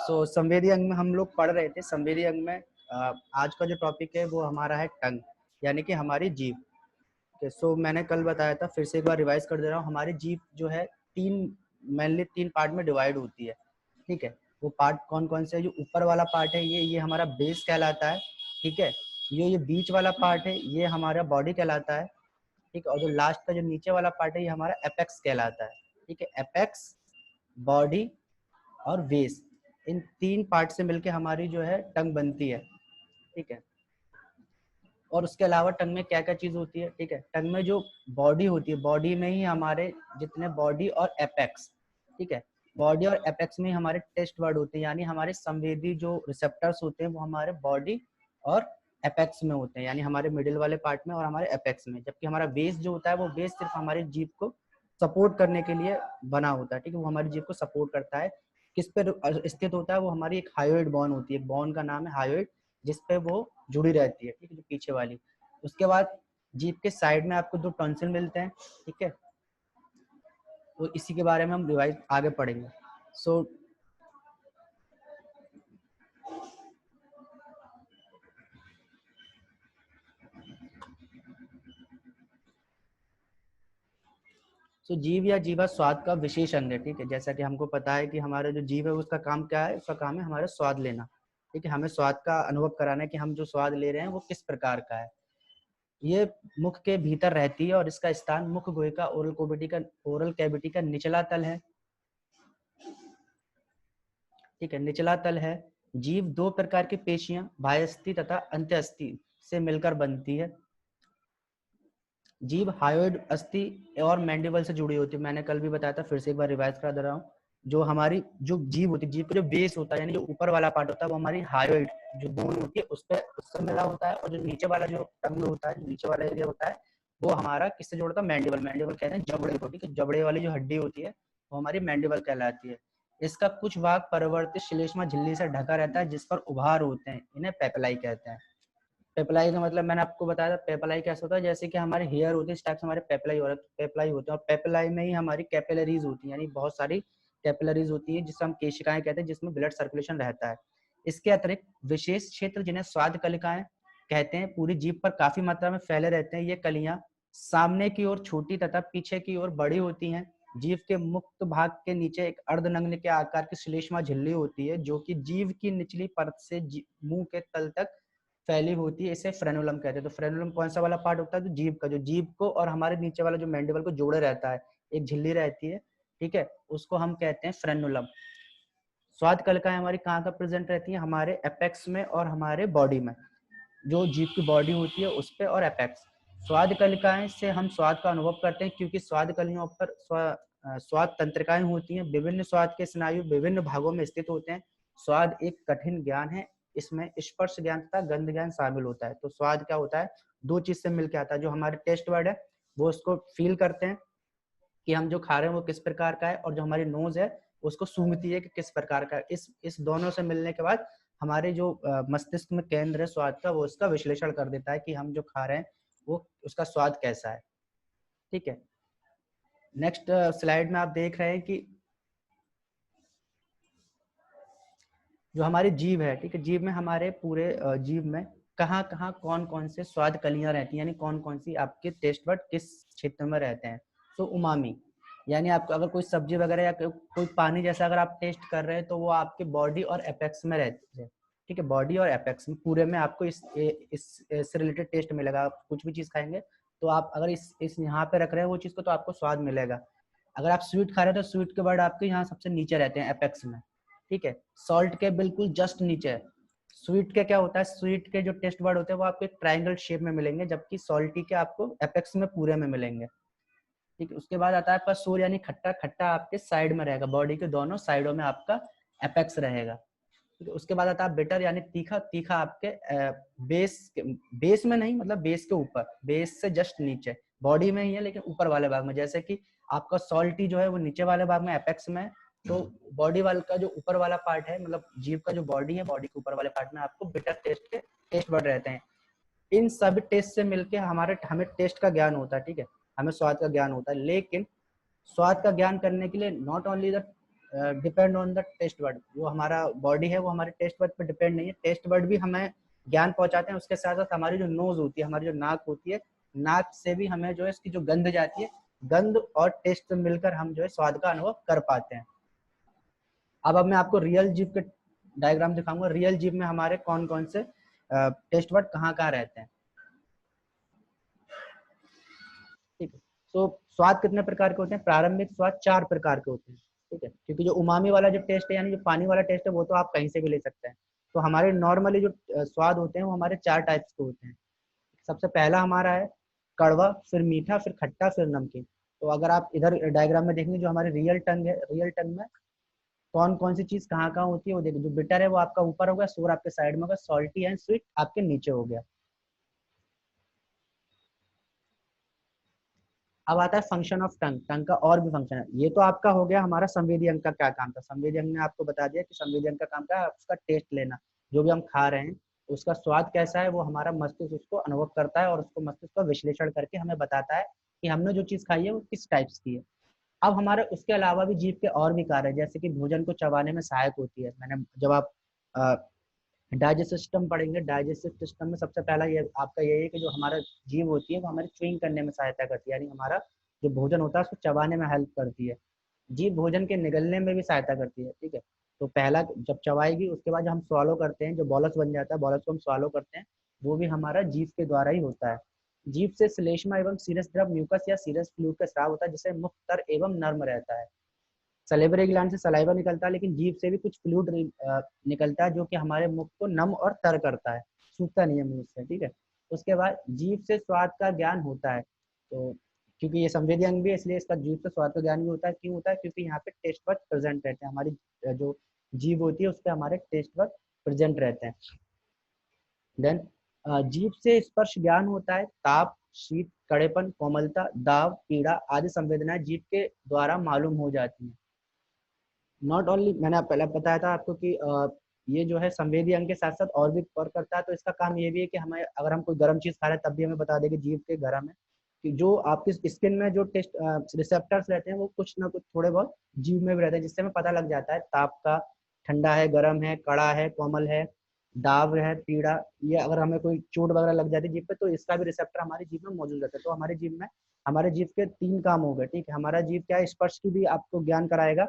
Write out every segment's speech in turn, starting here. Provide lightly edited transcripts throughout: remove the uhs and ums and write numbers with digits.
संवेदी अंग में हम लोग पढ़ रहे थे। संवेदी अंग में आज का जो टॉपिक है वो हमारा है टंग, यानी कि हमारी जीभ। मैंने कल बताया था, फिर से एक बार रिवाइज कर दे रहा हूँ। हमारी जीभ जो है मेनली तीन पार्ट में डिवाइड होती है, ठीक है। वो पार्ट कौन कौन से है? जो ऊपर वाला पार्ट है ये हमारा बेस कहलाता है, ठीक है। ये बीच वाला पार्ट है ये हमारा बॉडी कहलाता है, ठीक है। और जो लास्ट का जो नीचे वाला पार्ट है ये हमारा एपेक्स कहलाता है, ठीक है। एपेक्स, बॉडी और बेस, इन तीन पार्ट से मिलके हमारी जो है टंग बनती है, ठीक है। और उसके अलावा टंग में क्या क्या चीज होती है, ठीक है। टंग में जो बॉडी होती है, बॉडी में ही हमारे जितने बॉडी और एपेक्स, ठीक है, बॉडी और एपेक्स में ही हमारे टेस्ट वर्ड होते हैं, यानी हमारे संवेदी जो रिसेप्टर्स होते हैं वो हमारे बॉडी और एपेक्स में होते हैं, यानी हमारे मिडिल वाले पार्ट में और हमारे एपेक्स में। जबकि हमारा बेस जो होता है वो बेस सिर्फ हमारी जीभ को सपोर्ट करने के लिए बना होता है, ठीक है। वो हमारी जीभ को सपोर्ट करता है। किस पर स्थित होता है? वो हमारी एक हायोइड बोन होती है, बोन का नाम है हायोइड, जिसपे वो जुड़ी रहती है, ठीक है, जो पीछे वाली। उसके बाद जीभ के साइड में आपको दो टॉन्सिल मिलते हैं, ठीक है। तो इसी के बारे में हम रिवाइज आगे पढ़ेंगे। सो जीभ या जीवा स्वाद का विशेष अंग है, ठीक है। जैसा कि हमको पता है कि हमारा जो जीभ है उसका काम क्या है? उसका काम है हमारा स्वाद लेना, ठीक है। हमें स्वाद का अनुभव कराना है कि हम जो स्वाद ले रहे हैं वो किस प्रकार का है। ये मुख के भीतर रहती है और इसका स्थान मुख गुहे का ओरल कैविटी का निचला तल है, ठीक है, निचला तल है। जीभ दो प्रकार की पेशियां, बाह्यस्थि तथा अंत्यस्थि से मिलकर बनती है। जीभ हायोइड अस्थि और मैंडिबल से जुड़ी होती है। मैंने कल भी बताया था, फिर से एक बार रिवाइज करा दे रहा हूँ। जो हमारी जो जीभ होती है, जीभ का जो बेस होता है यानी जो ऊपर वाला पार्ट होता है वो हमारी हायोइड जो बोन होती है उससे मिला होता है। और जो नीचे वाला जो टंग होता है, नीचे वाला एरिया होता है, वो हमारा किससे जोड़ता है? मैंडिबल। मैंडिबल कहते हैं जबड़े को, ठीक है। जबड़े वाली जो हड्डी होती है वो हमारी मैंडिबल कहलाती है। इसका कुछ भाग परिवर्तित श्लेष्मा झिल्ली से ढका रहता है जिस पर उभार होते हैं, इन्हें पेपलाई कहते हैं। पेपलाई का मतलब मैंने आपको बताया था, पेपलाई कैसा होता है? जैसे कि हमारे हेयर होते हैं इस टाइप से हमारे पेपलाई होते हैं। और पेपलाई में ही हमारी कैपिलरीज होती है, यानी बहुत सारी कैपिलरीज होती है जिससे हम केशिकाएं कहते हैं, जिसमें ब्लड सर्कुलेशन रहता है। इसके अतिरिक्त विशेष क्षेत्र जिन्हें स्वाद कलिकाएं कहते हैं पूरी जीभ पर काफी मात्रा में फैले रहते हैं। ये कलियां सामने की ओर छोटी तथा पीछे की ओर बड़ी होती हैं। जीभ के मुक्त भाग के नीचे एक अर्धनग्न के आकार की श्लेष्मा झिल्ली होती है जो कि जीभ की निचली परत से मुंह के तल तक फैली होती है। इसे फ्रेनुलम कहते हैं। तो फ्रेनुलम कौन सा वाला पार्ट होता है? तो जीभ का, जो जीभ को और हमारे नीचे वाला जो मैंडिबल को जोड़े रहता है, एक झिल्ली रहती है, ठीक है, उसको हम कहते हैं फ्रेनुलम। स्वाद कलिकाएं हमारी कहाँ का प्रेजेंट रहती है? हमारे एपेक्स में और हमारे बॉडी में, जो जीभ की बॉडी होती है उस पे और एपेक्स। स्वाद कलिकाएं से हम स्वाद का अनुभव करते हैं क्योंकि स्वाद कलियों पर स्वाद तंत्रिकाएं होती हैं। विभिन्न स्वाद के स्नायु विभिन्न भागों में स्थित होते हैं। स्वाद एक कठिन ज्ञान है, इसमें स्पर्श ज्ञान तथा गंध ज्ञान शामिल होता है। तो स्वाद क्या होता है? दो चीज से मिलकर आता है। जो हमारे टेस्ट वर्ड है वो उसको फील करते हैं कि हम जो खा रहे हैं वो किस प्रकार का है, और जो हमारी नोज है उसको सूंघती है कि किस प्रकार का है। इस दोनों से मिलने के बाद हमारे जो मस्तिष्क में केंद्र है स्वाद का, वो उसका विश्लेषण कर देता है कि हम जो खा रहे हैं वो उसका स्वाद कैसा है, ठीक है। नेक्स्ट स्लाइड में आप देख रहे हैं कि जो हमारी जीभ है, ठीक है, जीभ में हमारे पूरे जीभ में कहाँ कहाँ कौन कौन से स्वाद कलियां रहती हैं, यानी कौन कौन सी आपके टेस्ट बड किस क्षेत्र में रहते हैं। तो उमामी, यानी आपको अगर कोई सब्जी वगैरह या कोई पानी जैसा अगर आप टेस्ट कर रहे हैं तो वो आपके बॉडी और एपेक्स में रहती है, ठीक है। बॉडी और एपेक्स में पूरे में आपको इससे रिलेटेड टेस्ट मिलेगा। आप कुछ भी चीज खाएंगे तो आप अगर इस यहाँ पे रख रहे हैं वो चीज को, तो आपको स्वाद मिलेगा। अगर आप स्वीट खा रहे हैं तो स्वीट के वर्ड आपके यहाँ सबसे नीचे रहते हैं, एपेक्स में, ठीक है। सॉल्ट के बिल्कुल जस्ट नीचे है। स्वीट के क्या होता है? स्वीट के जो टेस्ट वर्ड होते हैं वो आपको एक ट्रायंगल शेप में मिलेंगे, जबकि सॉल्टी के आपको एपेक्स में पूरे में मिलेंगे, ठीक है। उसके बाद आता है आपका सूर यानी खट्टा। खट्टा आपके साइड में रहेगा, बॉडी के दोनों साइडों में आपका एपेक्स रहेगा, ठीक है। उसके बाद आता है बिटर यानी तीखा। तीखा आपके बेस में नहीं, मतलब बेस के ऊपर, बेस से जस्ट नीचे, बॉडी में ही है लेकिन ऊपर वाले भाग में। जैसे कि आपका सॉल्टी जो है वो नीचे वाले भाग में एपेक्स में, तो बॉडी वाले का जो ऊपर वाला पार्ट है, मतलब जीभ का जो बॉडी है, बॉडी के ऊपर वाले पार्ट में आपको बिटर टेस्ट के टेस्ट बड रहते हैं। इन सभी टेस्ट से मिलके हमें टेस्ट का ज्ञान होता है, ठीक है, हमें स्वाद का ज्ञान होता है। लेकिन स्वाद का ज्ञान करने के लिए not only the depend on the taste bud. जो हमारा बॉडी है वो हमारे टेस्ट बर्ड पर डिपेंड नहीं है, टेस्ट बर्ड भी हमें ज्ञान पहुंचाते हैं। उसके साथ साथ हमारी जो नोज होती है, हमारी जो नाक होती है, नाक से भी हमें जो है इसकी जो गंध जाती है, गंध और टेस्ट मिलकर हम जो है स्वाद का अनुभव कर पाते हैं। अब मैं आपको रियल जीभ के डायग्राम दिखाऊंगा। रियल जीभ में हमारे कौन कौन से टेस्ट बर्ड कहाँ कहाँ रहते हैं। ठीक है, तो स्वाद कितने प्रकार के होते हैं? प्रारंभिक स्वाद 4 प्रकार के होते हैं। ठीक है, क्योंकि जो उमामी वाला जो टेस्ट है, यानी जो पानी वाला टेस्ट है, वो तो आप कहीं से भी ले सकते हैं। तो हमारे नॉर्मली जो स्वाद होते हैं वो हमारे 4 टाइप्स के होते हैं। सबसे पहला हमारा है कड़वा, फिर मीठा, फिर खट्टा, फिर नमकीन। तो अगर आप इधर डायग्राम में देखेंगे, जो हमारी रियल टंग है, रियल टंग में कौन कौन सी चीज कहाँ कहाँ होती है वो देखिए। जो बिटर है वो आपका ऊपर होगा, सोर आपके साइड में होगा, सॉल्टी एंड स्वीट आपके नीचे हो गया। अब आता है फंक्शन ऑफ टंग। टंग का और भी फंक्शन है। ये तो आपका हो गया हमारा संवेदी अंग का क्या काम था। संवेदी अंग ने आपको बता दिया कि संवेदी अंग का काम क्या है, उसका टेस्ट लेना। जो भी हम खा रहे हैं उसका स्वाद कैसा है वो हमारा मस्तिष्क उसको अनुभव करता है, और उसको मस्तिष्क का विश्लेषण करके हमें बताता है कि हमने जो चीज खाई है वो किस टाइप्स की है। अब हमारे उसके अलावा भी जीभ के और भी कार्य है, जैसे कि भोजन को चबाने में सहायक होती है। मैंने जब आप डाइजेस्टिव सिस्टम पढ़ेंगे, डाइजेस्टिव सिस्टम में सबसे पहला ये आपका यही है कि जो हमारा जीभ होती है वो हमारी च्युइंग करने में सहायता करती है, यानी हमारा जो भोजन होता है उसको चबाने में हेल्प करती है। जीभ भोजन के निगलने में भी सहायता करती है। ठीक है, तो पहला जब चबाएगी, उसके बाद जो हम स्वालो करते हैं, जो बॉलस बन जाता है, बॉलस को हम स्वालो करते हैं, वो भी हमारा जीभ के द्वारा ही होता है। जीभ से श्लेष्मा एवं सीरस द्रव म्यूकस या सीरस फ्लूइड का स्राव होता है, जिससे मुख तर एवं नर्म रहता है। सलेवरी ग्लैंड से सलाइवा निकलता है, लेकिन जीभ से भी कुछ फ्लूइड निकलता है जो कि हमारे मुख को नम और तर करता है, सूखता नहीं है मुंह से। ठीक है, उसके बाद जीभ से स्वाद का ज्ञान होता है। तो क्योंकि ये संवेदी अंग भी है, इसलिए इसका जीभ से स्वाद का ज्ञान भी होता है। क्यों होता है? क्योंकि यहाँ पे टेस्ट बड प्रेजेंट रहते हैं। हमारी जो जीभ होती है उस पर हमारे टेस्ट बड प्रेजेंट रहते हैं। देन जीभ से स्पर्श ज्ञान होता है। ताप, शीत, कड़ेपन, कोमलता, दाव, पीड़ा आदि संवेदनाएं जीभ के द्वारा मालूम हो जाती हैं। नॉट ओनली, मैंने पहले बताया था आपको कि ये जो है संवेदी अंग के साथ साथ और भी और करता है। तो इसका काम ये भी है कि हमें अगर हम कोई गर्म चीज खा रहे हैं तब भी हमें बता देगी जीभ के गर्म है। कि जो आपकी स्किन में जो टेस्ट रिसेप्टर्स रहते हैं वो कुछ ना कुछ थोड़े बहुत जीभ में भी रहते हैं, जिससे हमें पता लग जाता है ताप का, ठंडा है, गर्म है, कड़ा है, कोमल है, दाव है, पीड़ा। ये अगर हमें कोई चोट वगैरह लग जाती है जीभ पे तो इसका भी रिसेप्टर हमारी जीभ में मौजूद रहता है। तो हमारे जीभ में, हमारे जीभ के 3 काम हो गए। ठीक है, हमारा जीभ क्या है, स्पर्श की भी आपको ज्ञान कराएगा।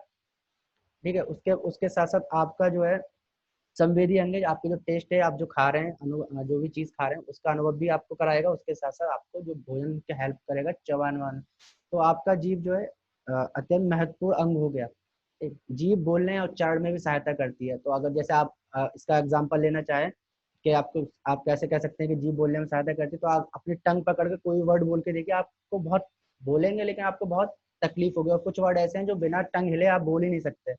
ठीक है, उसके उसके साथ साथ आपका जो है संवेदी अंग है, आपके जो टेस्ट है, आप जो खा रहे हैं, जो भी चीज खा रहे हैं उसका अनुभव भी आपको कराएगा। उसके साथ साथ आपको जो भोजन की हेल्प करेगा चबाने वाने। तो आपका जीभ जो है अत्यंत महत्वपूर्ण अंग हो गया। एक जीभ बोलने और उच्चारण में भी सहायता करती है। तो अगर जैसे आप इसका एग्जाम्पल लेना चाहें कि आपको, आप कैसे कह सकते हैं कि जीभ बोलने में सहायता करती है, तो आप अपनी टंग पकड़ के कोई वर्ड बोल के देखिए, आपको बहुत बोलेंगे लेकिन आपको बहुत तकलीफ होगी। और कुछ वर्ड ऐसे हैं जो बिना टंग हिले आप बोल ही नहीं सकते।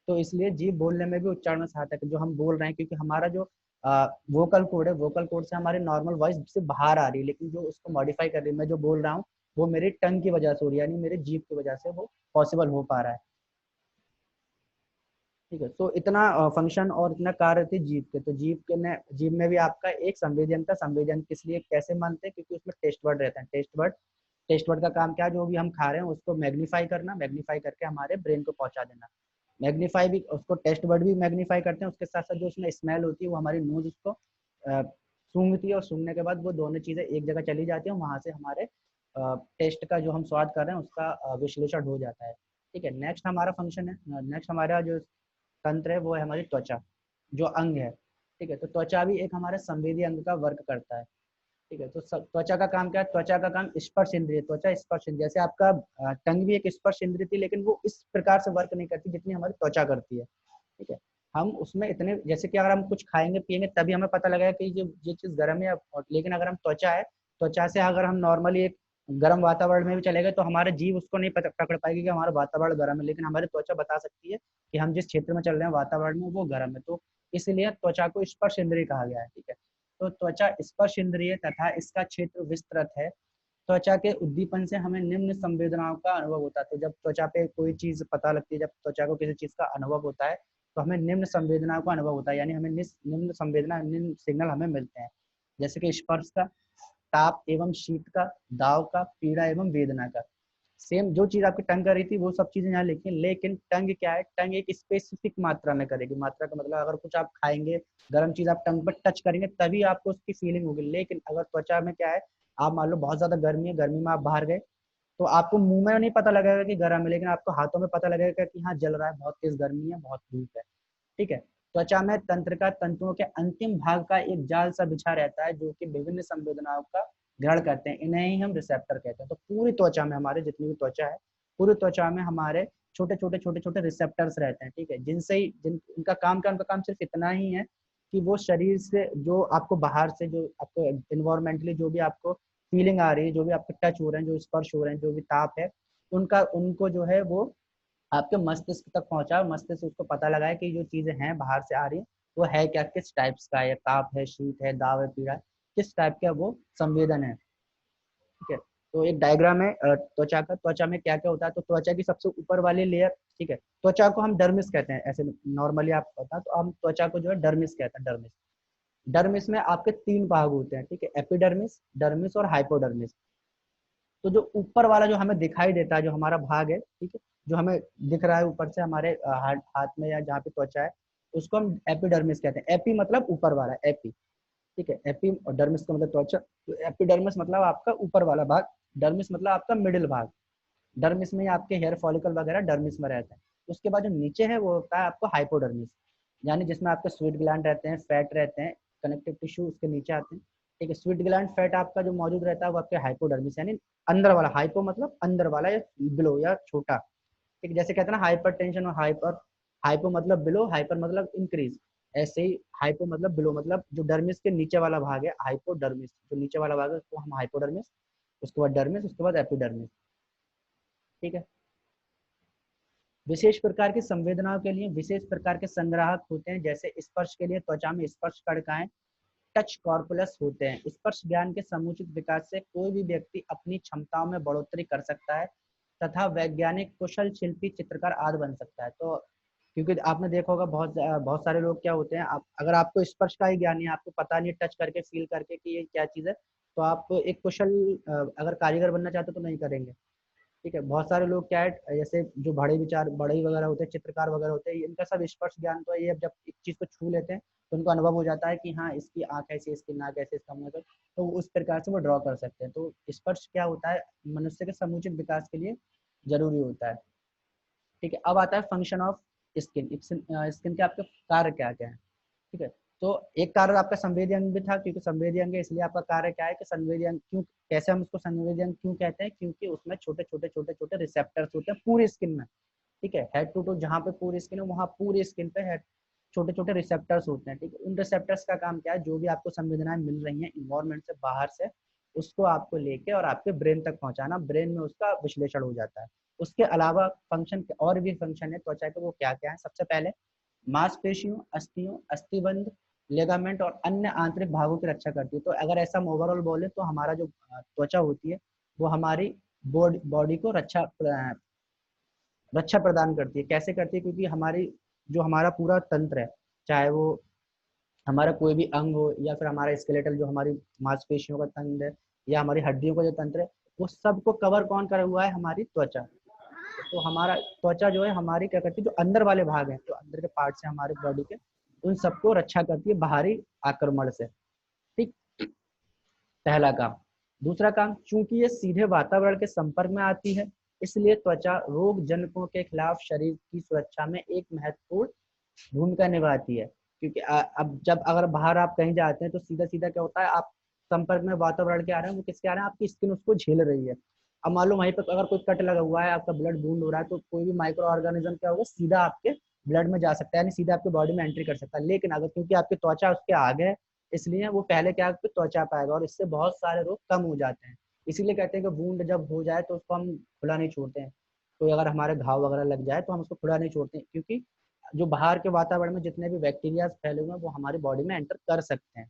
तो इसलिए जीभ बोलने में भी उच्चारण में सहायता है जो हम बोल रहे हैं, क्योंकि हमारा जो वोकल कोड है, वोकल कोड से हमारी नॉर्मल वॉइस से बाहर आ रही है, लेकिन जो उसको मॉडिफाई कर रही है, मैं जो बोल रहा हूँ वो मेरी टंग की वजह से हो रही है, यानी मेरे जीभ की वजह से वो पॉसिबल हो पा रहा है। ठीक है, तो इतना फंक्शन और इतना कार्य थे जीभ के। तो जीभ में भी आपका एक संवेदन का, संवेदन किस लिए कैसे मानते हैं, क्योंकि उसमें टेस्ट वर्ड रहते हैं। टेस्ट वर्ड का काम क्या है, जो भी हम खा रहे हैं उसको मैग्नीफाई करना, मैग्नीफाई करके हमारे ब्रेन को पहुंचा देना। मैग्नीफाई भी, उसको टेस्ट वर्ड भी मैग्नीफाई करते हैं। उसके साथ साथ जो उसमें स्मेल होती है वो हमारी नोज उसको सूंघती है, और सूंघने के बाद वो दोनों चीजें एक जगह चली जाती है, वहां से हमारे टेस्ट का जो हम स्वाद कर रहे हैं उसका विश्लेषण हो जाता है। ठीक है, नेक्स्ट हमारा फंक्शन है, नेक्स्ट हमारा जो तंत्र है वो है हमारी त्वचा, जो अंग है। ठीक है, तो त्वचा भी एक हमारे संवेदी अंग का वर्क करता है। ठीक है, तो त्वचा का काम क्या है? त्वचा का काम स्पर्श इंद्रिय, त्वचा स्पर्श इंद्रिय, जैसे आपका टंग भी एक स्पर्श इंद्रिय थी, लेकिन वो इस प्रकार से वर्क नहीं करती जितनी हमारी त्वचा करती है। ठीक है, हम उसमें इतने, जैसे कि अगर हम कुछ खाएंगे पिएंगे तभी हमें पता लगेगा कि जो ये चीज गर्म है, लेकिन अगर हम त्वचा है, त्वचा से अगर हम नॉर्मली एक गर्म वातावरण में भी चले गए तो हमारे जीव उसको नहीं पकड़ पाएगी कि हमारा वातावरण गर्म है, लेकिन हमारी त्वचा बता सकती है कि हम जिस क्षेत्र में चल रहे हैं वातावरण में वो गर्म है। तो इसलिए त्वचा को स्पर्श इंद्रिय कहा गया है। ठीक है, तो त्वचा स्पर्श इंद्रिय तथा इसका क्षेत्र विस्तृत है। त्वचा के उद्दीपन से हमें निम्न संवेदनाओं का अनुभव होता है। तो जब त्वचा पे कोई चीज पता लगती है, जब त्वचा को किसी चीज का अनुभव होता है तो हमें निम्न संवेदनाओं का अनुभव होता है, यानी हमें निम्न संवेदना, निम्न सिग्नल हमें मिलते हैं। जैसे कि स्पर्श का, ताप एवं शीत का, दाव का, पीड़ा एवं वेदना का। सेम जो चीज आपकी टंग कर रही थी वो सब चीजें यहाँ लिखी, लेकिन टंग क्या है, टंग एक स्पेसिफिक मात्रा में करेगी। मात्रा का मतलब अगर कुछ आप खाएंगे, गर्म चीज आप टंग पर टच करेंगे तभी आपको उसकी फीलिंग होगी। लेकिन अगर त्वचा में क्या है, आप मान लो बहुत ज्यादा गर्मी है, गर्मी में आप बाहर गए तो आपको मुंह में नहीं पता लगेगा कि गर्म है, लेकिन आपको हाथों में पता लगेगा कि हाँ जल रहा है, बहुत तेज गर्मी है, बहुत धूप है। ठीक है। त्वचा में तंत्रिका तंतुओं के अंतिम भाग का एक जाल सा बिछा रहता है जो कि विभिन्न संवेदनाओं का ग्रहण करते हैं, इन्हें ही हम रिसेप्टर कहते हैं। तो पूरी त्वचा में, हमारे जितनी भी त्वचा है, पूरी त्वचा में हमारे छोटे छोटे छोटे छोटे रिसेप्टर्स रहते हैं। ठीक है, जिनसे ही इनका काम क्या, उनका काम सिर्फ इतना ही है कि वो शरीर से जो आपको बाहर से, जो आपको इन्वायरमेंटली जो भी आपको फीलिंग आ रही है, जो भी आपके टच हो रहे हैं, जो स्पर्श हो रहे हैं, जो भी ताप है, उनका उनको जो है वो आपके मस्तिष्क तक पहुंचा, मस्तिष्क उसको पता लगाए कि जो चीजें हैं बाहर से आ रही हैं वो है क्या, किस टाइप्स का है, ताप है, शीत है, दाव है, पीड़ा है, किस टाइप का वो संवेदन है। ठीक है। तो एक डायग्राम है त्वचा का। त्वचा में क्या क्या होता है, तो त्वचा की सबसे ऊपर वाली लेयर, ठीक है, त्वचा को हम डर्मिस कहते हैं, ऐसे नॉर्मली आप पता, तो हम त्वचा को जो है डर्मिस कहते हैं, डर्मिस। डर्मिस में आपके 3 भाग होते हैं, ठीक है, एपिडर्मिस, डर्मिस और हाइपोडर्मिस। तो जो ऊपर वाला जो हमें दिखाई देता है, जो हमारा भाग है, ठीक है, जो हमें दिख रहा है ऊपर से हमारे हाथ में या जहाँ पे त्वचा है, उसको हम एपिडर्मिस कहते हैं। एपी मतलब ऊपर वाला, एपी। ठीक है, एपी और डर्मिस का मतलब त्वचा। तो एपिडर्मिस मतलब आपका ऊपर वाला भाग, डर्मिस मतलब आपका मिडिल भाग। डर्मिस में आपके हेयर फॉलिकल वगैरह डर्मिस में रहता है। उसके बाद जो नीचे है वो होता है आपको हाइपोडर्मिस, यानी जिसमें आपके स्वीट ग्लैंड रहते हैं, फैट रहते हैं, कनेक्टिव टिश्यू उसके नीचे आते हैं। ठीक है, स्वीट ग्लैंड फैट आपका जो मौजूद रहता है वो आपके हाइपोडर्मिस, यानी अंदर वाला। हाइपो मतलब अंदर वाला या बिलो या छोटा। ठीक है, जैसे कहते हैं ना हाइपर टेंशन और हाइपर, हाइपो मतलब बिलो, हाइपर मतलब इंक्रीज, ऐसे ही हाइपो मतलब बिलो, मतलब जो डर्मिस के नीचे वाला भाग है हाइपोडर्मिस, जो नीचे वाला भाग है उसको हम हाइपोडर्मिस, उसके बाद डर्मिस, उसके बाद एपिडर्मिस। ठीक है। विशेष प्रकार की संवेदनाओं के लिए विशेष प्रकार के संग्राहक होते हैं, जैसे स्पर्श के लिए त्वचा में स्पर्श कणिकाएं, टच कॉर्पुलस होते हैं। स्पर्श ज्ञान के समुचित विकास से कोई भी व्यक्ति अपनी क्षमताओं में बढ़ोतरी कर सकता है तथा वैज्ञानिक, कुशल शिल्पी, चित्रकार आदि बन सकता है। तो क्योंकि आपने देखा होगा बहुत बहुत सारे लोग क्या होते हैं, आप अगर आपको स्पर्श का ही ज्ञान नहीं, आपको पता नहीं टच करके फील करके कि ये क्या चीज़ है, तो आप एक कुशल अगर कारीगर बनना चाहते हो तो नहीं करेंगे। ठीक है, बहुत सारे लोग क्या है, जैसे जो बड़े विचार, बड़े वगैरह होते हैं, चित्रकार वगैरह होते हैं, इनका सब स्पर्श ज्ञान तो है, ये जब एक चीज को छू लेते हैं तो उनको अनुभव हो जाता है कि हाँ इसकी आंख ऐसी, इसकी नाक ऐसे, इसका मुंह ऐसे, तो उस प्रकार से वो ड्रॉ कर सकते हैं। तो स्पर्श क्या होता है, मनुष्य के समुचित विकास के लिए जरूरी होता है। ठीक है, अब आता है फंक्शन ऑफ स्किन। स्किन के आपके कार्य क्या क्या है। ठीक है, तो एक कार्य आपका संवेदी अंग भी था, क्योंकि संवेदी अंग है इसलिए आपका कार्य क्या है कि संवेदी अंग क्यों, कैसे हम उसको संवेदी अंग क्यों कहते हैं, क्योंकि उसमें छोटे छोटे छोटे छोटे रिसेप्टर्स होते हैं पूरी स्किन में। ठीक है, हेड टू टू जहाँ पे पूरी स्किन है वहाँ पूरी स्किन पे हेड छोटे छोटे रिसेप्टर्स होते हैं। ठीक है, उन रिसेप्टर्स का काम क्या है, जो भी आपको संवेदनाएं मिल रही हैं इन्वायरमेंट से, बाहर से, उसको आपको लेके और आपके ब्रेन तक पहुंचाना, ब्रेन में उसका विश्लेषण हो जाता है। उसके अलावा फंक्शन और भी फंक्शन है त्वचा के, वो क्या क्या है। सबसे पहले मांसपेशियों, अस्थियों, अस्थिबंध, लेगामेंट और अन्य आंतरिक भागों की रक्षा करती है। तो अगर ऐसा हम ओवरऑल बोले तो हमारा जो त्वचा होती है वो हमारी बॉडी को रक्षा प्रदान करती है। कैसे करती है, क्योंकि हमारी जो हमारा पूरा तंत्र है, चाहे वो हमारा कोई भी अंग हो या फिर हमारा स्केलेटल जो हमारी मांसपेशियों का तंत्र है या हमारी हड्डियों का जो तंत्र है, वो सबको कवर कौन करा हुआ है, हमारी त्वचा। तो हमारा त्वचा जो है हमारी क्या करती है, जो अंदर वाले भाग हैं, जो अंदर के पार्ट्स हैं हमारे बॉडी के, उन सबको रक्षा करती है बाहरी आक्रमण से। ठीक, पहला काम। दूसरा काम, चूंकि ये सीधे वातावरण के संपर्क में आती है, इसलिए त्वचा रोग जनकों के खिलाफ शरीर की सुरक्षा में एक महत्वपूर्ण भूमिका निभाती है। क्योंकि अब जब अगर बाहर आप कहीं जाते हैं तो सीधा सीधा क्या होता है, आप संपर्क में वातावरण के आ रहे हैं, वो किसके आ रहे हैं, आपकी स्किन उसको झेल रही है। अब मालूम वहीं पर अगर कोई कट लगा हुआ है, आपका ब्लड बूंद हो रहा है, तो कोई भी माइक्रो ऑर्गेनिज्म क्या होगा, सीधा आपके ब्लड में जा सकता है, यानी सीधा आपके बॉडी में एंट्री कर सकता है। लेकिन अगर क्योंकि आपकी त्वचा उसके आगे है, इसलिए वो पहले क्या आपकी त्वचा पाएगा और इससे बहुत सारे रोग कम हो जाते हैं। इसीलिए कहते हैं कि वूंड जब हो जाए तो उसको हम खुला नहीं छोड़ते हैं। कोई अगर हमारे घाव वगैरह लग जाए तो हम उसको खुला नहीं छोड़ते हैं, क्योंकि जो बाहर के वातावरण में जितने भी बैक्टीरिया फैले हुए हैं वो हमारी बॉडी में एंटर कर सकते हैं।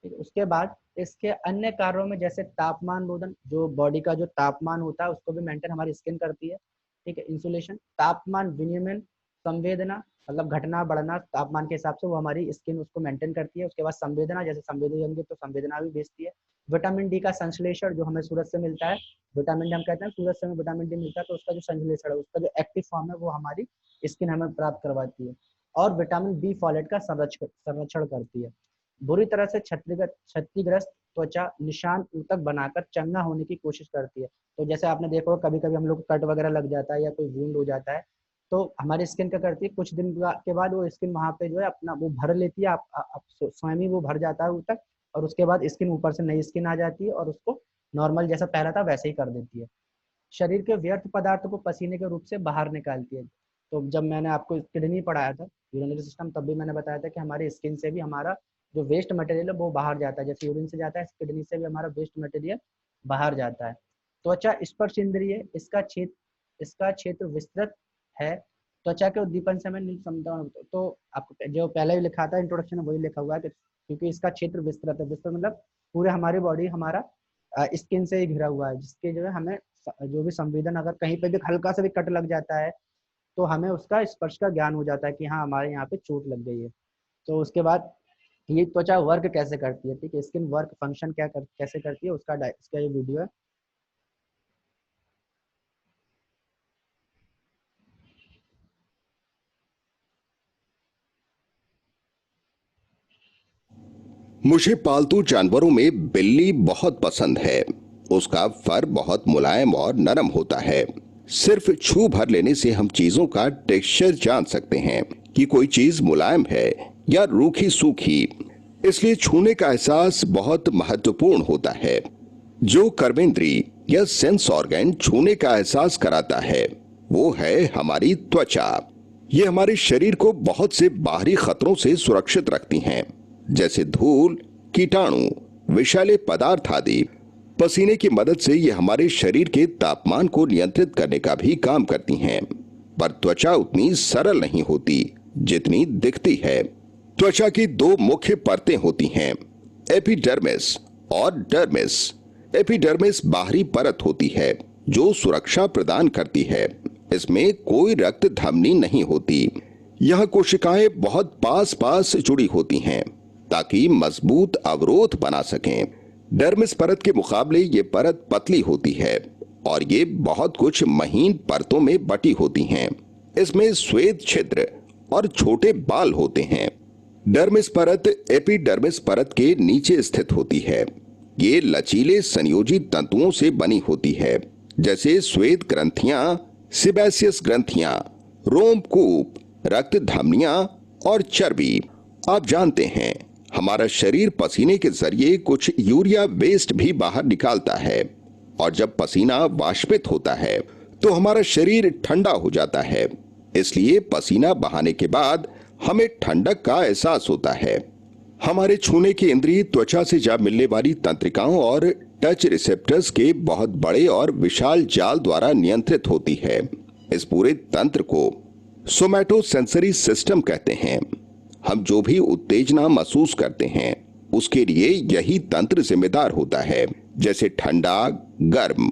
ठीक है, उसके बाद इसके अन्य कार्यों में जैसे तापमान रोधन, जो बॉडी का जो तापमान होता है उसको भी मेंटेन हमारी स्किन करती है। ठीक है, इंसुलेशन, तापमान विनियमन, संवेदना, मतलब घटना बढ़ना तापमान के हिसाब से, वो हमारी स्किन उसको मेंटेन करती है। उसके बाद संवेदना, जैसे संवेदी होंगे तो संवेदना भी भेजती है। विटामिन डी का संश्लेषण जो हमें सूरज से मिलता है, विटामिन डी हम कहते हैं सूरज से हमें विटामिन डी मिलता है, तो उसका जो संश्लेषण है, उसका जो एक्टिव फॉर्म है वो हमारी स्किन हमें प्राप्त करवाती है। और विटामिन बी फॉलेट का संरक्षण करती है। बुरी तरह से क्षतिग्रस्त त्वचा निशान ऊतक बनाकर चंगा होने की कोशिश करती है। तो जैसे आपने देखा होगा कभी कभी हम लोग कट वगैरह लग जाता है या कोई वुंड हो जाता है, तो हमारी स्किन क्या करती है, कुछ दिन के बाद वो स्किन वहां पे जो है अपना वो भर लेती है, आप स्वयं ही वो भर जाता है ऊतक, और उसके बाद स्किन ऊपर से नई स्किन आ जाती है और उसको नॉर्मल जैसा पहला था वैसे ही कर देती है। शरीर के व्यर्थ पदार्थों को पसीने के रूप से बाहर निकालती है। तो जब मैंने आपको किडनी पढ़ाया था, यूरिनरी सिस्टम, तब भी मैंने बताया था कि हमारी स्किन से भी हमारा जो वेस्ट मटेरियल है वो बाहर जाता है। जैसे यूरिन से जाता है, किडनी से भी हमारा वेस्ट मटेरियल बाहर जाता है। त्वचा स्पर्श इंद्रिय, इसका क्षेत्र विस्तृत है। त्वचा के उद्दीपन से मैं तो आपको जो पहले भी लिखा था इंट्रोडक्शन में वही लिखा हुआ है कि क्योंकि इसका क्षेत्र विस्तृत है, विस्तृत मतलब पूरे हमारी बॉडी हमारा स्किन से ही घिरा हुआ है, जिसके जो है हमें जो भी संवेदन, अगर कहीं पे भी हल्का सा भी कट लग जाता है तो हमें उसका स्पर्श का ज्ञान हो जाता है कि हाँ हमारे यहाँ पे चोट लग गई है। तो उसके बाद ये त्वचा वर्क कैसे करती है, ठीक है, स्किन वर्क फंक्शन कैसे करती है, इसका ये वीडियो है। मुझे पालतू जानवरों में बिल्ली बहुत पसंद है। उसका फर बहुत मुलायम और नरम होता है। सिर्फ छू भर लेने से हम चीजों का टेक्सचर जान सकते हैं कि कोई चीज मुलायम है या रूखी सूखी। इसलिए छूने का एहसास बहुत महत्वपूर्ण होता है। जो कर्मेंद्री या सेंस ऑर्गन छूने का एहसास कराता है वो है हमारी त्वचा। ये हमारे शरीर को बहुत से बाहरी खतरों से सुरक्षित रखती हैं, जैसे धूल, कीटाणु, विषैले पदार्थ आदि। पसीने की मदद से ये हमारे शरीर के तापमान को नियंत्रित करने का भी काम करती हैं। पर त्वचा उतनी सरल नहीं होती जितनी दिखती है। त्वचा की दो मुख्य परतें होती हैं, एपिडर्मिस और डर्मिस। एपिडर्मिस बाहरी परत होती है जो सुरक्षा प्रदान करती है। इसमें कोई रक्त धमनी नहीं होती। यह कोशिकाएं बहुत पास पास जुड़ी होती हैं ताकि मजबूत अवरोध बना सकें। डर्मिस परत के मुकाबले ये परत पतली होती है और ये बहुत कुछ महीन परतों में बटी होती हैं। इसमें श्वेत छिद्र और छोटे बाल होते हैं। डर्मिस परत एपिडर्मिस परत के नीचे स्थित होती है। ये लचीले संयोजी तंतुओं से बनी होती है, जैसे श्वेत ग्रंथियां, सिबेसियस ग्रंथियां, रोमकूप, रक्त धमनियां और चर्बी। आप जानते हैं हमारा शरीर पसीने के जरिए कुछ यूरिया वेस्ट भी बाहर निकालता है, और जब पसीना वाष्पित होता है तो हमारा शरीर ठंडा हो जाता है। इसलिए पसीना बहाने के बाद हमें ठंडक का एहसास होता है। हमारे छूने की इंद्रिय त्वचा से जा मिलने वाली तंत्रिकाओं और टच रिसेप्टर्स के बहुत बड़े और विशाल जाल द्वारा नियंत्रित होती है। इस पूरे तंत्र को सोमैटोसेंसरी सिस्टम कहते हैं। हम जो भी उत्तेजना महसूस करते हैं उसके लिए यही तंत्र जिम्मेदार होता है, जैसे ठंडा, गर्म,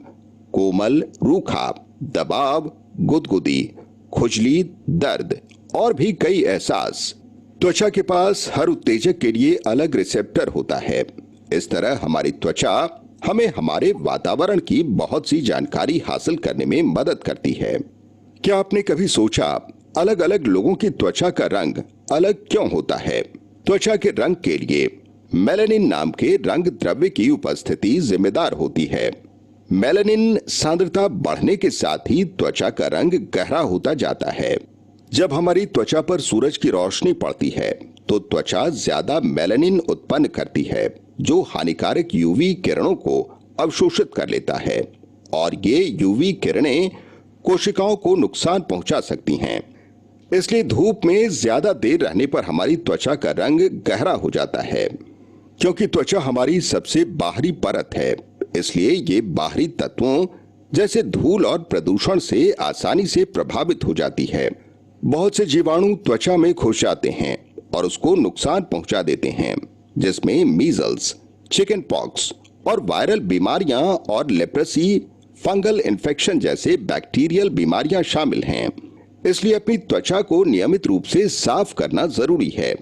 कोमल, रूखा, दबाव, गुदगुदी, खुजली, दर्द और भी कई एहसास। त्वचा के पास हर उत्तेजक के लिए अलग रिसेप्टर होता है। इस तरह हमारी त्वचा हमें हमारे वातावरण की बहुत सी जानकारी हासिल करने में मदद करती है। क्या आपने कभी सोचा अलग अलग लोगों की त्वचा का रंग अलग क्यों होता है? त्वचा के रंग के लिए मेलानिन नाम के रंग द्रव्य की उपस्थिति जिम्मेदार होती है। मेलानिन सांद्रता बढ़ने के साथ ही त्वचा का रंग गहरा होता जाता है। जब हमारी त्वचा पर सूरज की रोशनी पड़ती है तो त्वचा ज्यादा मेलानिन उत्पन्न करती है, जो हानिकारक यूवी किरणों को अवशोषित कर लेता है, और ये यूवी किरणें कोशिकाओं को नुकसान पहुंचा सकती हैं। इसलिए धूप में ज्यादा देर रहने पर हमारी त्वचा का रंग गहरा हो जाता है। क्योंकि त्वचा हमारी सबसे बाहरी परत है, इसलिए ये बाहरी तत्वों जैसे धूल और प्रदूषण से आसानी से प्रभावित हो जाती है। बहुत से जीवाणु त्वचा में घुस जाते हैं और उसको नुकसान पहुंचा देते हैं, जिसमें मीजल्स, चिकन पॉक्स और वायरल बीमारियां और लेप्रेसी, फंगल इन्फेक्शन जैसे बैक्टीरियल बीमारियां शामिल हैं। इसलिए अपनी त्वचा को नियमित रूप से साफ करना जरूरी है।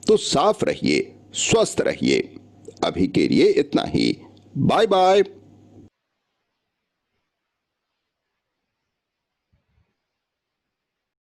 तो साफ रहिए, स्वस्थ रहिए। अभी के लिए इतना ही। Bye bye.